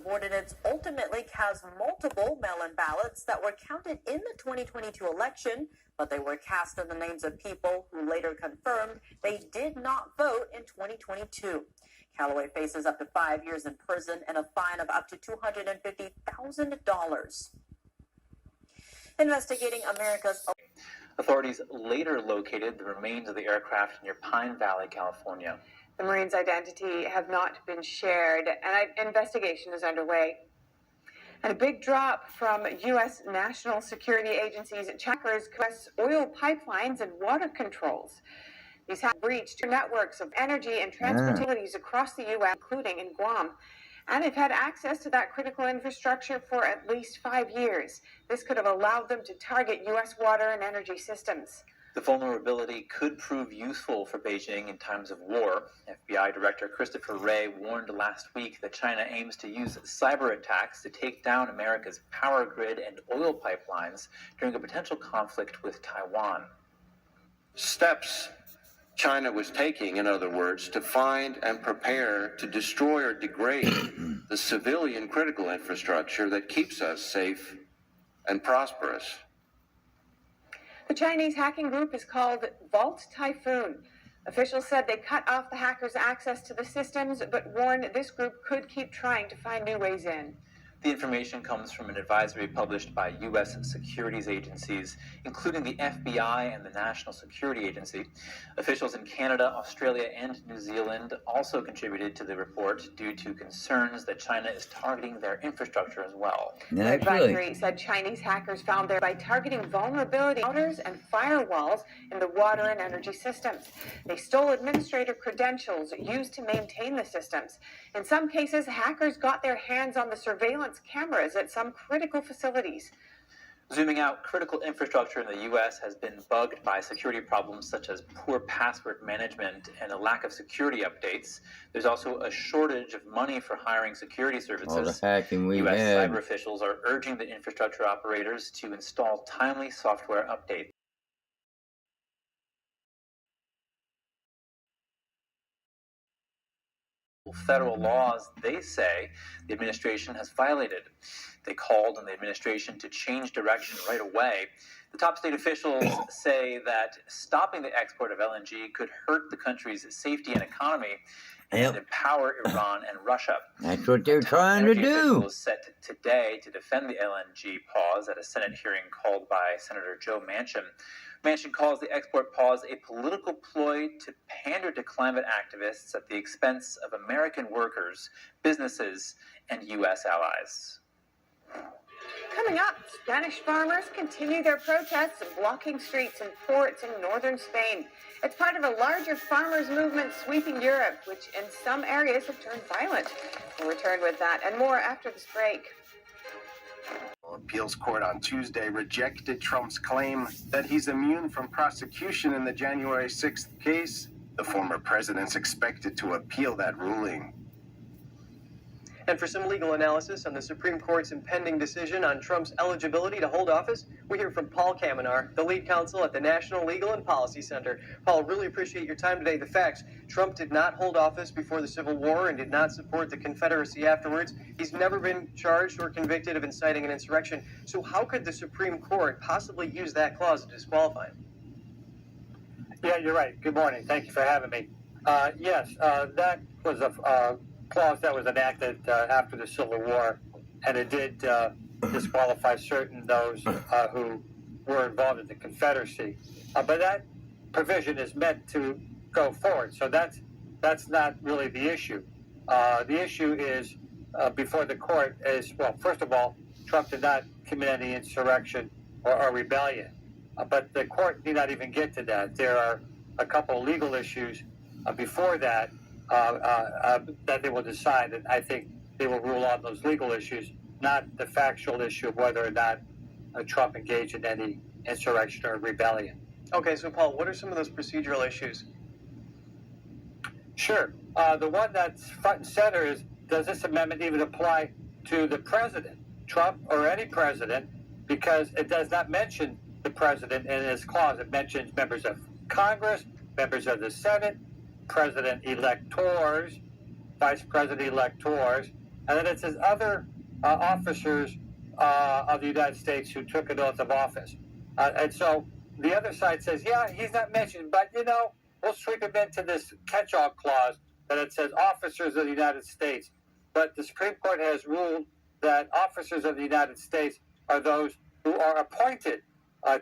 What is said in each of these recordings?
subordinates ultimately cast multiple mail-in ballots that were counted in the 2022 election, but they were cast in the names of people who later confirmed they did not vote in 2022. Callaway faces up to 5 years in prison and a fine of up to $250,000. Investigating America's... Authorities later located the remains of the aircraft near Pine Valley, California. The Marine's identity have not been shared, and an investigation is underway. And a big drop from U.S. national security agencies checkers U.S. oil pipelines and water controls. These have breached networks of energy and transportation across the U.S., including in Guam. And they've had access to that critical infrastructure for at least 5 years. This could have allowed them to target U.S. water and energy systems. The vulnerability could prove useful for Beijing in times of war. FBI Director Christopher Wray warned last week that China aims to use cyber attacks to take down America's power grid and oil pipelines during a potential conflict with Taiwan. Steps China was taking, in other words, to find and prepare to destroy or degrade the civilian critical infrastructure that keeps us safe and prosperous. The Chinese hacking group is called Vault Typhoon. Officials said they cut off the hackers' access to the systems, but warned this group could keep trying to find new ways in. The information comes from an advisory published by U.S. securities agencies, including the FBI and the National Security Agency. Officials in Canada, Australia, and New Zealand also contributed to the report due to concerns that China is targeting their infrastructure as well. The advisory said Chinese hackers found there by targeting vulnerability routers and firewalls in the water and energy systems. They stole administrator credentials used to maintain the systems. In some cases, hackers got their hands on the surveillance cameras at some critical facilities. Zooming out, critical infrastructure in the U.S. has been bugged by security problems such as poor password management and a lack of security updates. There's also a shortage of money for hiring security services. All the hacking we U.S. had. cyber officials are urging the infrastructure operators to install timely software updates. Federal laws, they say, the administration has violated. They called on the administration to change direction right away. The top state officials say that stopping the export of LNG could hurt the country's safety and economy and empower Iran and Russia. That's what they're trying to do. Was set today to defend the LNG pause at a Senate hearing called by Senator Joe Manchin. Manchin calls the export pause a political ploy to pander to climate activists at the expense of American workers, businesses, and U.S. allies. Coming up, Spanish farmers continue their protests, blocking streets and ports in northern Spain. It's part of a larger farmers' movement sweeping Europe, which in some areas have turned violent. We'll return with that and more after this break. Appeals court on Tuesday rejected Trump's claim that he's immune from prosecution in the January 6th case. The former president's expected to appeal that ruling. And for some legal analysis on the Supreme Court's impending decision on Trump's eligibility to hold office, we hear from Paul Kamenar, the lead counsel at the National Legal and Policy Center. Paul, really appreciate your time today. The facts: Trump did not hold office before the Civil War and did not support the Confederacy afterwards. He's never been charged or convicted of inciting an insurrection. So how could the Supreme Court possibly use that clause to disqualify him? Yeah, you're right. Good morning. Thank you for having me. Yes, that was a clause that was enacted after the Civil War, and it did disqualify certain those who were involved in the Confederacy. But that provision is meant to go forward, so that's not really the issue. The issue is before the court is, well, first of all, Trump did not commit any insurrection or rebellion, but the court need not even get to that. There are a couple of legal issues before that that they will decide, and I think they will rule on those legal issues, not the factual issue of whether or not Trump engaged in any insurrection or rebellion. Okay, so Paul, what are some of those procedural issues? Sure. The one that's front and center is, does this amendment even apply to the president, Trump or any president, because it does not mention the president in its clause. It mentions members of Congress, members of the Senate, president-electors, vice president-electors, And then it says other officers of the United States who took an oath of office. And so the other side says, yeah, he's not mentioned, but, we'll sweep him into this catch-all clause that it says officers of the United States. But the Supreme Court has ruled that officers of the United States are those who are appointed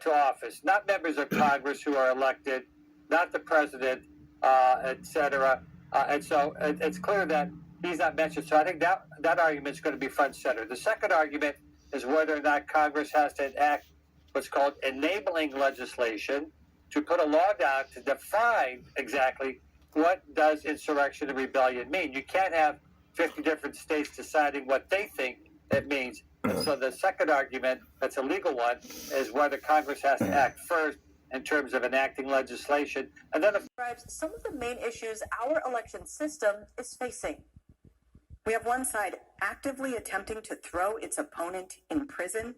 to office, not members of Congress who are elected, not the president, etc. And so it's clear that he's not mentioned. So I think that argument is going to be front and center. The second argument is whether or not Congress has to enact what's called enabling legislation to put a law down to define exactly what does insurrection and rebellion mean. You can't have 50 different states deciding what they think it means. And so the second argument, that's a legal one, is whether Congress has to act first in terms of enacting legislation. And then describes some of the main issues our election system is facing. We have one side actively attempting to throw its opponent in prison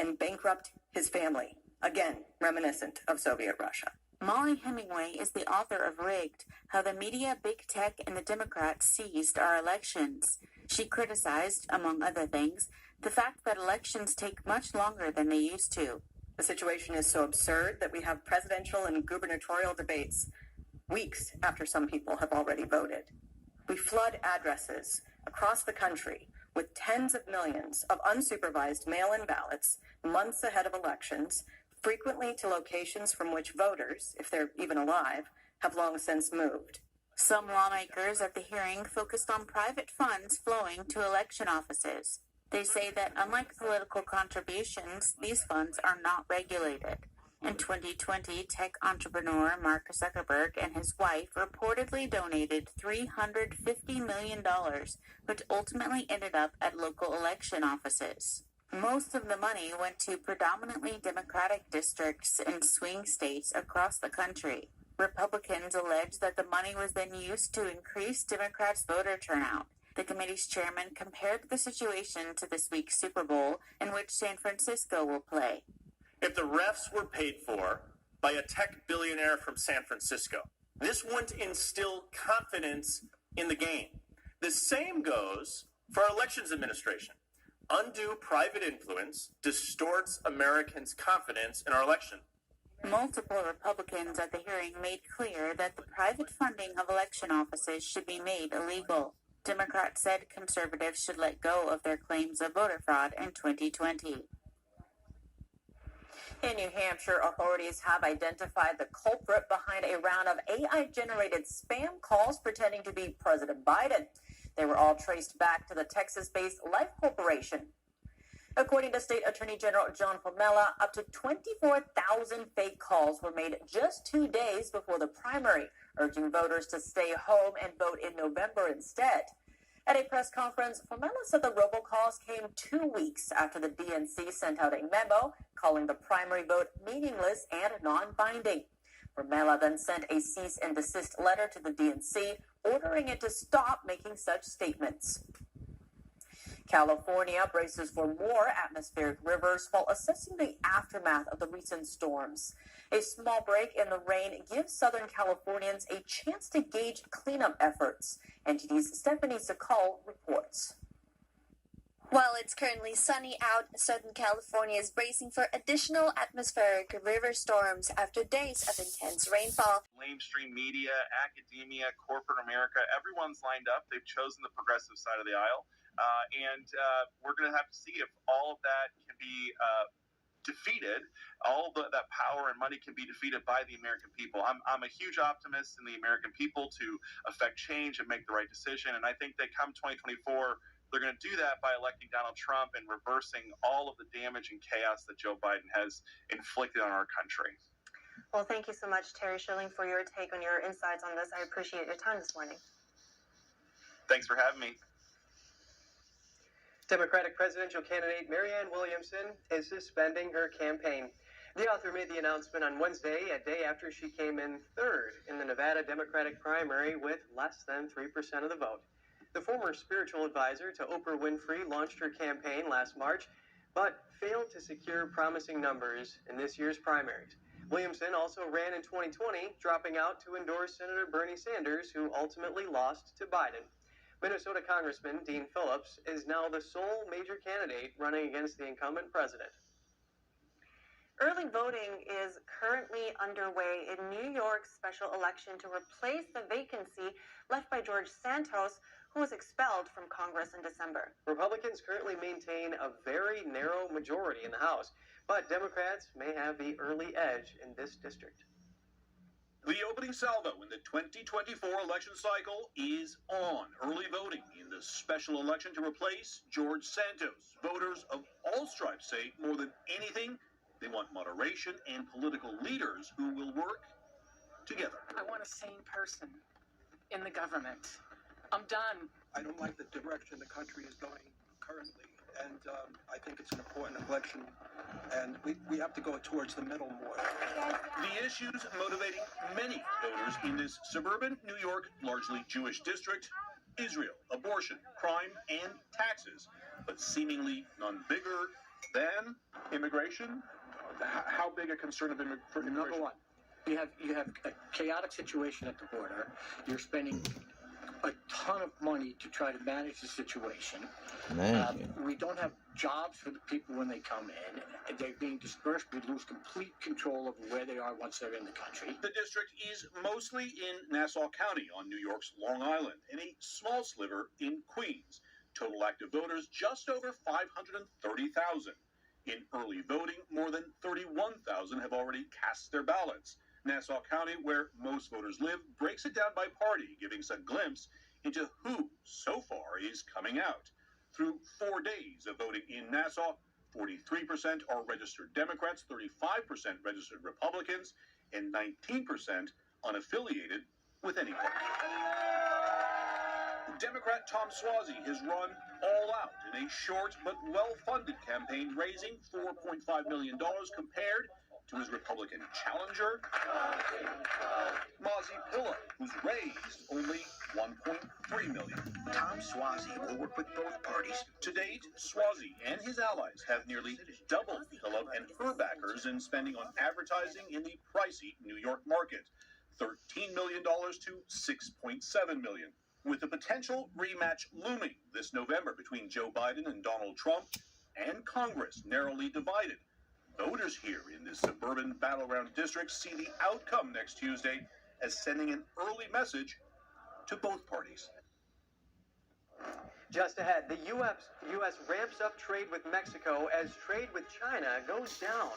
and bankrupt his family. Again, reminiscent of Soviet Russia. Molly Hemingway is the author of Rigged, How the Media, Big Tech, and the Democrats Seized Our Elections. She criticized, among other things, the fact that elections take much longer than they used to. The situation is so absurd that we have presidential and gubernatorial debates weeks after some people have already voted. We flood addresses across the country with tens of millions of unsupervised mail-in ballots months ahead of elections, frequently to locations from which voters, if they're even alive, have long since moved. Some lawmakers at the hearing focused on private funds flowing to election offices. They say that unlike political contributions, these funds are not regulated. In 2020, tech entrepreneur Mark Zuckerberg and his wife reportedly donated $350 million, which ultimately ended up at local election offices. Most of the money went to predominantly Democratic districts in swing states across the country. Republicans allege that the money was then used to increase Democrats' voter turnout. The committee's chairman compared the situation to this week's Super Bowl, in which San Francisco will play. If the refs were paid for by a tech billionaire from San Francisco, this wouldn't instill confidence in the game. The same goes for our elections administration. Undue private influence distorts Americans' confidence in our election. Multiple Republicans at the hearing made clear that the private funding of election offices should be made illegal. Democrats said conservatives should let go of their claims of voter fraud in 2020. In New Hampshire, authorities have identified the culprit behind a round of AI-generated spam calls pretending to be President Biden. They were all traced back to the Texas-based Life Corporation. According to State Attorney General John Formella, up to 24,000 fake calls were made just 2 days before the primary, urging voters to stay home and vote in November instead. At a press conference, Formella said the robocalls came 2 weeks after the DNC sent out a memo calling the primary vote meaningless and non-binding. Formella then sent a cease and desist letter to the DNC, ordering it to stop making such statements. California braces for more atmospheric rivers while assessing the aftermath of the recent storms. A small break in the rain gives Southern Californians a chance to gauge cleanup efforts. NTD's Stephanie Sakal reports. While it's currently sunny out, Southern California is bracing for additional atmospheric river storms after days of intense rainfall. Mainstream media, academia, corporate America, everyone's lined up. They've chosen the progressive side of the aisle. And we're going to have to see if all of that can be defeated, all of that power and money can be defeated by the American people. I'm a huge optimist in the American people to affect change and make the right decision. And I think that come 2024, they're going to do that by electing Donald Trump and reversing all of the damage and chaos that Joe Biden has inflicted on our country. Well, thank you so much, Terry Schilling, for your take on your insights on this. I appreciate your time this morning. Thanks for having me. Democratic presidential candidate Marianne Williamson is suspending her campaign. The author made the announcement on Wednesday, a day after she came in third in the Nevada Democratic primary with less than 3% of the vote. The former spiritual advisor to Oprah Winfrey launched her campaign last March, but failed to secure promising numbers in this year's primaries. Williamson also ran in 2020, dropping out to endorse Senator Bernie Sanders, who ultimately lost to Biden. Minnesota Congressman Dean Phillips is now the sole major candidate running against the incumbent president. Early voting is currently underway in New York's special election to replace the vacancy left by George Santos, who was expelled from Congress in December. Republicans currently maintain a very narrow majority in the House, but Democrats may have the early edge in this district. The opening salvo in the 2024 election cycle is on. Early voting in the special election to replace George Santos. Voters of all stripes say more than anything, they want moderation and political leaders who will work together. I want a sane person in the government. I'm done. I don't like the direction the country is going currently, and I think it's an important election, and we have to go towards the middle more. The issues motivating many voters in this suburban New York, largely Jewish district: Israel, abortion, crime, and taxes, but seemingly none bigger than immigration. How big a concern of immigration? Number one, you have a chaotic situation at the border. You're spending a ton of money to try to manage the situation. We don't have jobs for the people when they come in. They're being dispersed. We lose complete control of where they are once they're in the country. The district is mostly in Nassau County on New York's Long Island and a small sliver in Queens. Total active voters just over 530,000. In early voting, more than 31,000 have already cast their ballots. Nassau County, where most voters live, breaks it down by party, giving us a glimpse into who, so far, is coming out. Through 4 days of voting in Nassau, 43% are registered Democrats, 35% registered Republicans, and 19% unaffiliated with any party. Democrat Tom Suozzi has run all out in a short but well-funded campaign, raising $4.5 million compared to his Republican challenger, Mazi Pilla, who's raised only $1.3 million. Tom Suozzi will work with both parties. To date, Suozzi and his allies have nearly doubled Pilla and her backers in spending on advertising in the pricey New York market, $13 million to $6.7 million. With the potential rematch looming this November between Joe Biden and Donald Trump, and Congress narrowly divided, voters here in this suburban battleground district see the outcome next Tuesday as sending an early message to both parties. Just ahead, the U.S. ramps up trade with Mexico as trade with China goes down.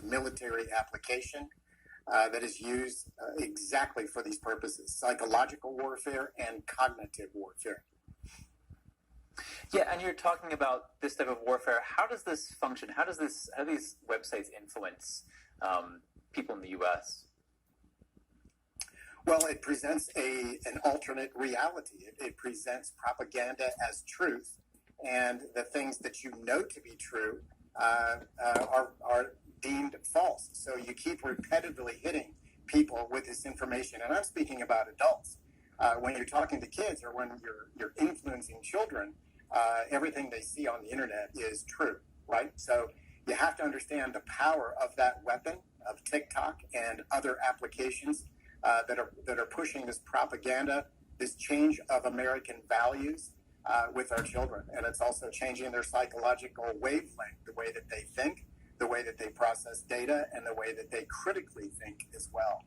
Military application that is used exactly for these purposes: psychological warfare and cognitive warfare. Yeah, and you're talking about this type of warfare. How does this function? How do these websites influence people in the U.S.? Well, it presents an alternate reality. It presents propaganda as truth, and the things that you know to be true are deemed false. So you keep repetitively hitting people with this information, and I'm speaking about adults. When you're talking to kids or when you're influencing children, everything they see on the internet is true, right? So you have to understand the power of that weapon of TikTok and other applications that are pushing this propaganda, this change of American values with our children, and it's also changing their psychological wavelength, the way that they think, the way that they process data, and the way that they critically think as well.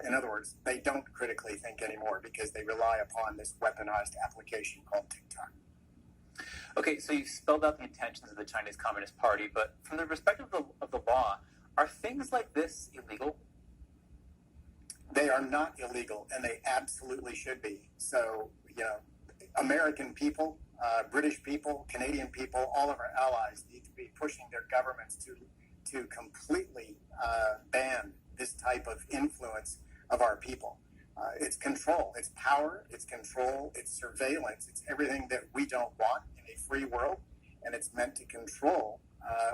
In other words, they don't critically think anymore because they rely upon this weaponized application called TikTok. Okay, so you've spelled out the intentions of the Chinese Communist Party, but from the perspective of the law, are things like this illegal? They are not illegal, and they absolutely should be. So, American people, British people, Canadian people, all of our allies need to be pushing their governments to completely ban this type of influence of our people. It's control, it's power, it's control, it's surveillance, it's everything that we don't want in a free world, and it's meant to control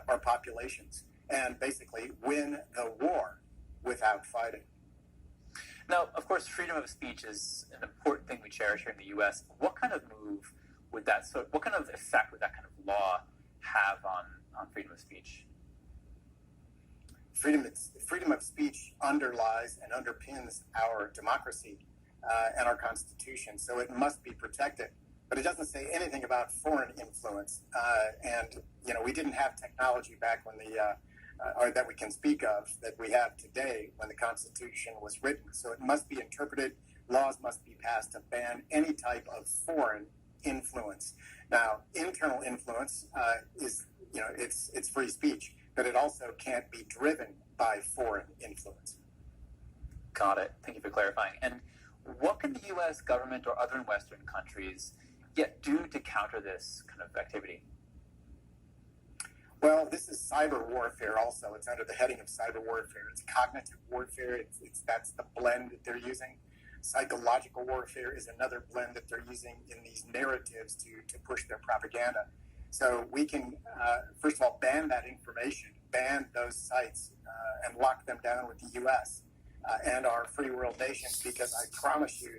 our populations and basically win the war without fighting. Now, of course, freedom of speech is an important thing we cherish here in the U.S. What kind of move would what kind of effect would that kind of law have on freedom of speech? Freedom of speech underlies and underpins our democracy and our Constitution, so it must be protected. But it doesn't say anything about foreign influence. We didn't have technology back when or that we can speak of, that we have today when the Constitution was written. So it must be interpreted. Laws must be passed to ban any type of foreign influence. Now, internal influence is, it's free speech, but it also can't be driven by foreign influence. Got it. Thank you for clarifying. And what can the U.S. government or other Western countries yet do to counter this kind of activity? Well, this is cyber warfare also. It's under the heading of cyber warfare. It's cognitive warfare. That's the blend that they're using. Psychological warfare is another blend that they're using in these narratives to push their propaganda. So we can, first of all, ban that information, ban those sites, and lock them down with the U.S. And our free world nations, because I promise you,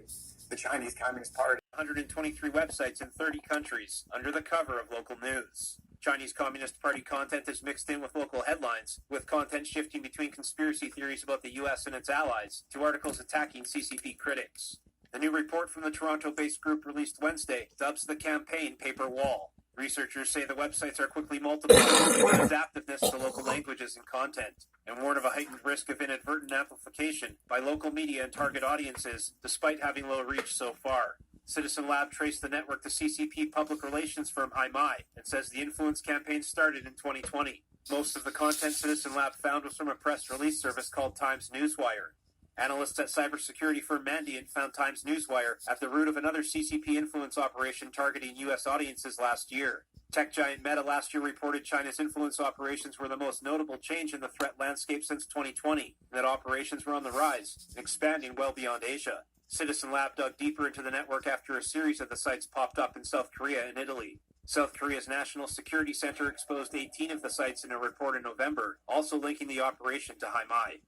the Chinese Communist Party. 123 websites in 30 countries under the cover of local news. Chinese Communist Party content is mixed in with local headlines, with content shifting between conspiracy theories about the U.S. and its allies to articles attacking CCP critics. The new report from the Toronto-based group released Wednesday dubs the campaign Paper Wall. Researchers say the websites are quickly multiplying adaptiveness to local languages and content, and warn of a heightened risk of inadvertent amplification by local media and target audiences, despite having low reach so far. Citizen Lab traced the network to CCP public relations firm Haimai and says the influence campaign started in 2020. Most of the content Citizen Lab found was from a press release service called Times Newswire. Analysts at cybersecurity firm Mandiant found Times Newswire at the root of another CCP influence operation targeting U.S. audiences last year. Tech giant Meta last year reported China's influence operations were the most notable change in the threat landscape since 2020, and that operations were on the rise, expanding well beyond Asia. Citizen Lab dug deeper into the network after a series of the sites popped up in South Korea and Italy. South Korea's National Security Center exposed 18 of the sites in a report in November, also linking the operation to Haimai.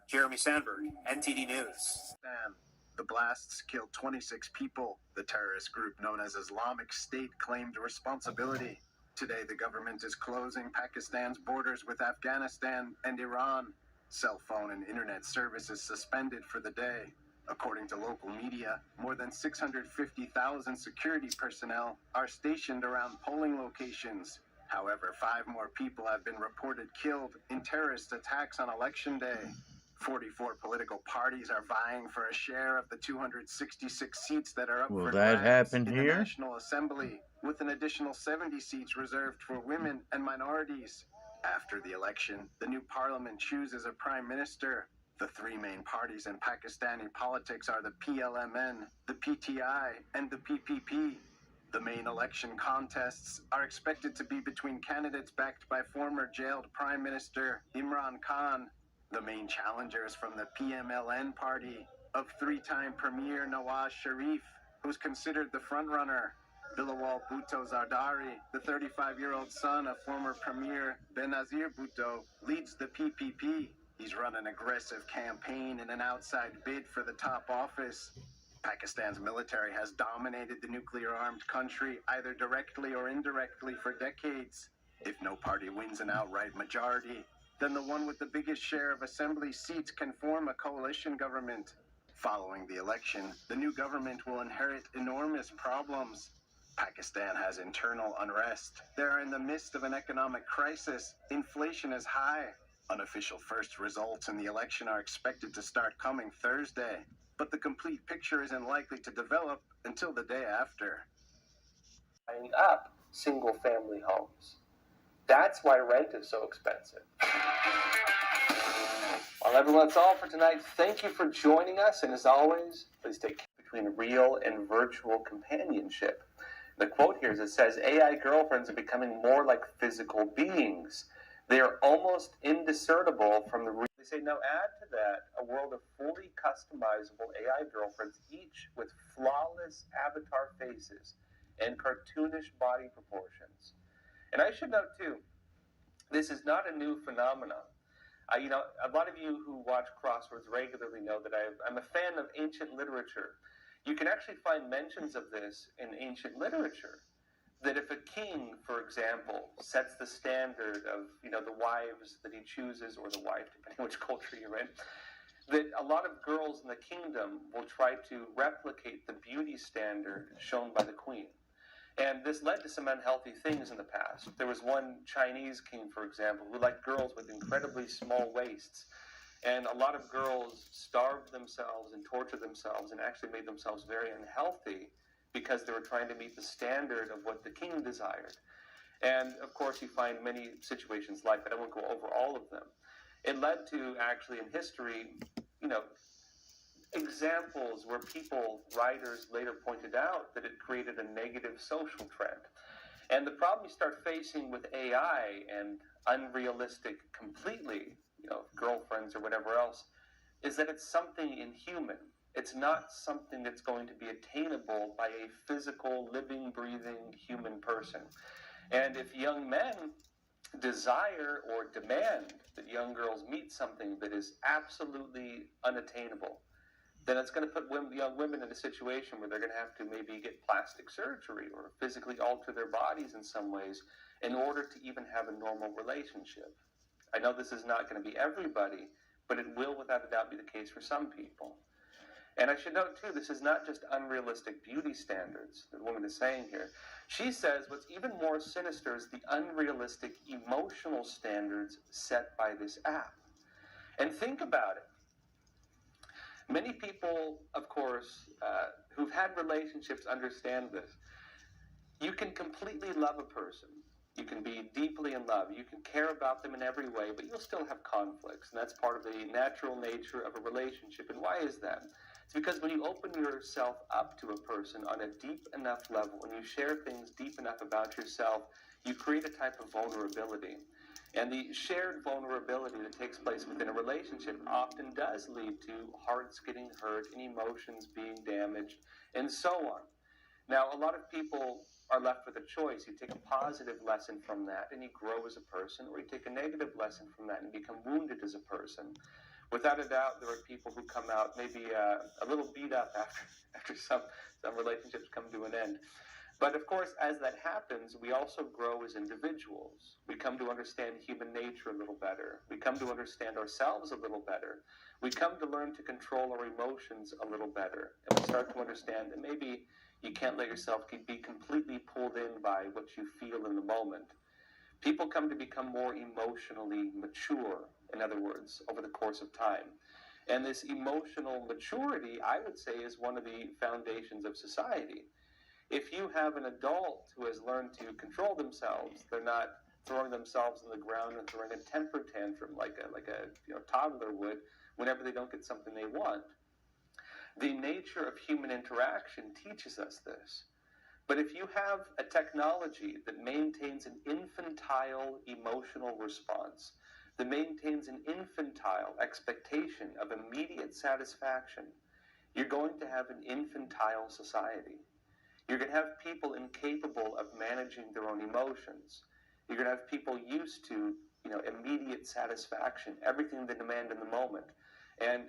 Jeremy Sandberg, NTD News. The blasts killed 26 people. The terrorist group known as Islamic State claimed responsibility. Today, the government is closing Pakistan's borders with Afghanistan and Iran. Cell phone and internet services suspended for the day. According to local media, more than 650,000 security personnel are stationed around polling locations. However, 5 more people have been reported killed in terrorist attacks on Election Day. 44 political parties are vying for a share of the 266 seats that are up Will for that grabs happen in here? the National Assembly, with an additional 70 seats reserved for women and minorities. After the election, the new parliament chooses a prime minister. The 3 main parties in Pakistani politics are the PLMN, the PTI, and the PPP. The main election contests are expected to be between candidates backed by former jailed Prime Minister Imran Khan. The main challengers from the PMLN party of 3-time Premier Nawaz Sharif, who's considered the frontrunner. Bilawal Bhutto Zardari, the 35-year-old son of former Premier Benazir Bhutto, leads the PPP. He's run an aggressive campaign in an outside bid for the top office. Pakistan's military has dominated the nuclear-armed country either directly or indirectly for decades. If no party wins an outright majority, then the one with the biggest share of assembly seats can form a coalition government. Following the election, the new government will inherit enormous problems. Pakistan has internal unrest. They are in the midst of an economic crisis. Inflation is high. Unofficial first results in the election are expected to start coming Thursday, but the complete picture isn't likely to develop until the day after. Up single-family homes. That's why rent is so expensive. Well, everyone, that's all for tonight. Thank you for joining us, and as always, please take care between real and virtual companionship. The quote here is, it says, AI girlfriends are becoming more like physical beings. They are almost indiscernible from the real. They say, now add to that a world of fully customizable AI girlfriends, each with flawless avatar faces and cartoonish body proportions. And I should note, too, this is not a new phenomenon. A lot of you who watch Crosswords regularly know that I'm a fan of ancient literature. You can actually find mentions of this in ancient literature. That if a king, for example, sets the standard of, the wives that he chooses, or the wife, depending which culture you're in, that a lot of girls in the kingdom will try to replicate the beauty standard shown by the queen. And this led to some unhealthy things in the past. There was one Chinese king, for example, who liked girls with incredibly small waists. And a lot of girls starved themselves and tortured themselves and actually made themselves very unhealthy because they were trying to meet the standard of what the king desired. And, of course, you find many situations like that. I won't go over all of them. It led to, actually, in history, examples where writers later pointed out that it created a negative social trend. And the problem you start facing with AI and unrealistic, completely, girlfriends or whatever else, is that it's something inhuman. It's not something that's going to be attainable by a physical, living, breathing human person. And if young men desire or demand that young girls meet something that is absolutely unattainable, then it's going to put young women in a situation where they're going to have to maybe get plastic surgery or physically alter their bodies in some ways in order to even have a normal relationship. I know this is not going to be everybody, but it will without a doubt be the case for some people. And I should note, too, this is not just unrealistic beauty standards that the woman is saying here. She says what's even more sinister is the unrealistic emotional standards set by this app. And think about it. Many people, of course, who've had relationships understand this. You can completely love a person. You can be deeply in love. You can care about them in every way, but you'll still have conflicts. And that's part of the natural nature of a relationship. And why is that? It's because when you open yourself up to a person on a deep enough level, when you share things deep enough about yourself, you create a type of vulnerability. And the shared vulnerability that takes place within a relationship often does lead to hearts getting hurt and emotions being damaged and so on. Now, a lot of people are left with a choice. You take a positive lesson from that and you grow as a person, or you take a negative lesson from that and become wounded as a person. Without a doubt, there are people who come out maybe a little beat up after some relationships come to an end. But of course, as that happens, we also grow as individuals. We come to understand human nature a little better. We come to understand ourselves a little better. We come to learn to control our emotions a little better. And we start to understand that maybe you can't let yourself be completely pulled in by what you feel in the moment. People come to become more emotionally mature, in other words, over the course of time. And this emotional maturity, I would say, is one of the foundations of society. If you have an adult who has learned to control themselves, they're not throwing themselves on the ground and throwing a temper tantrum like a toddler would whenever they don't get something they want. The nature of human interaction teaches us this. But if you have a technology that maintains an infantile emotional response, that maintains an infantile expectation of immediate satisfaction, you're going to have an infantile society. You're going to have people incapable of managing their own emotions. You're going to have people used to, immediate satisfaction, everything they demand in the moment, and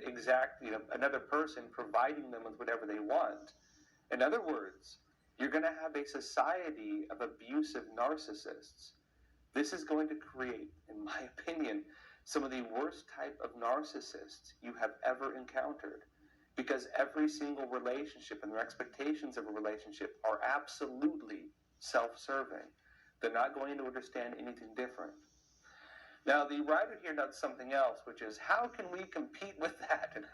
another person providing them with whatever they want. In other words, you're going to have a society of abusive narcissists. This is going to create, in my opinion, some of the worst type of narcissists you have ever encountered. Because every single relationship and their expectations of a relationship are absolutely self-serving. They're not going to understand anything different. Now, the writer here notes something else, which is, how can we compete with that? And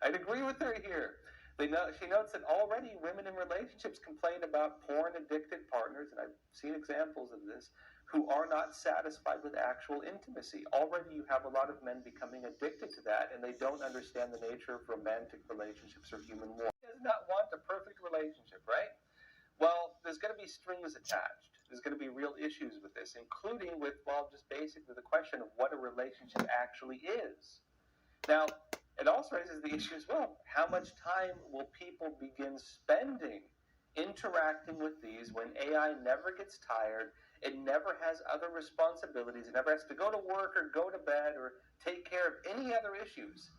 I'd agree with her here. She notes that already women in relationships complain about porn-addicted partners, and I've seen examples of this, who are not satisfied with actual intimacy. Already you have a lot of men becoming addicted to that, and they don't understand the nature of romantic relationships or human warmth. Does not want a perfect relationship, right? Well, there's going to be strings attached. There's going to be real issues with this, including with, well, just basically the question of what a relationship actually is. Now, it also raises the issue as well. How much time will people begin spending interacting with these when AI never gets tired? It never has other responsibilities. It never has to go to work or go to bed or take care of any other issues.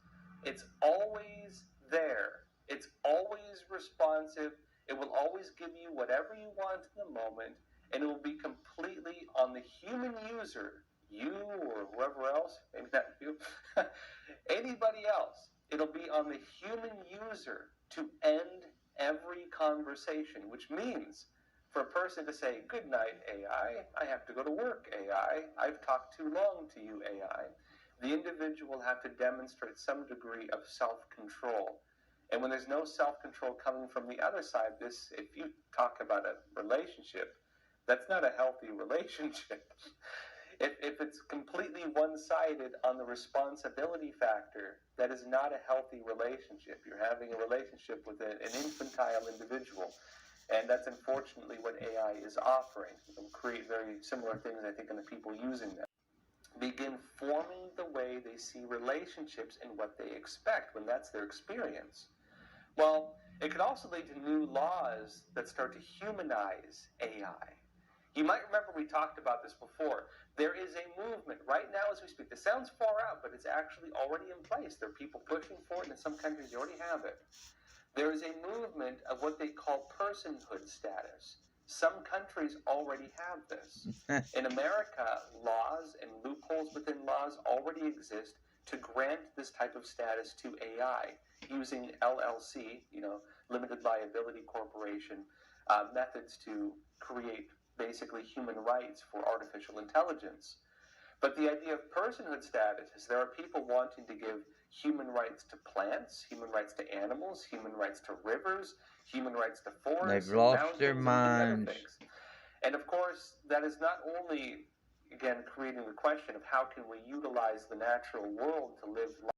It's always there. It's always responsive. It will always give you whatever you want in the moment, and it will be completely on the human user, you or whoever else, maybe not you, anybody else. It'll be on the human user to end every conversation, which means for a person to say, "Good night, AI, I have to go to work, AI, I've talked too long to you, AI," the individual will have to demonstrate some degree of self-control. And when there's no self-control coming from the other side, if you talk about a relationship, that's not a healthy relationship. If it's completely one-sided on the responsibility factor, that is not a healthy relationship. You're having a relationship with an infantile individual. And that's unfortunately what AI is offering. It'll create very similar things, I think, in the people using them. Begin forming the way they see relationships and what they expect when that's their experience. Well, it could also lead to new laws that start to humanize AI. You might remember we talked about this before. There is a movement right now as we speak. This sounds far out, but it's actually already in place. There are people pushing for it, and in some countries you already have it. There is a movement of what they call personhood status. Some countries already have this. In America, laws and loopholes within laws already exist to grant this type of status to AI using LLC, limited liability corporation, methods to create basically human rights for artificial intelligence. But the idea of personhood status is there are people wanting to give human rights to plants, human rights to animals, human rights to rivers, human rights to forests. They've lost their minds. And of course, that is not only, again, creating the question of how can we utilize the natural world to live life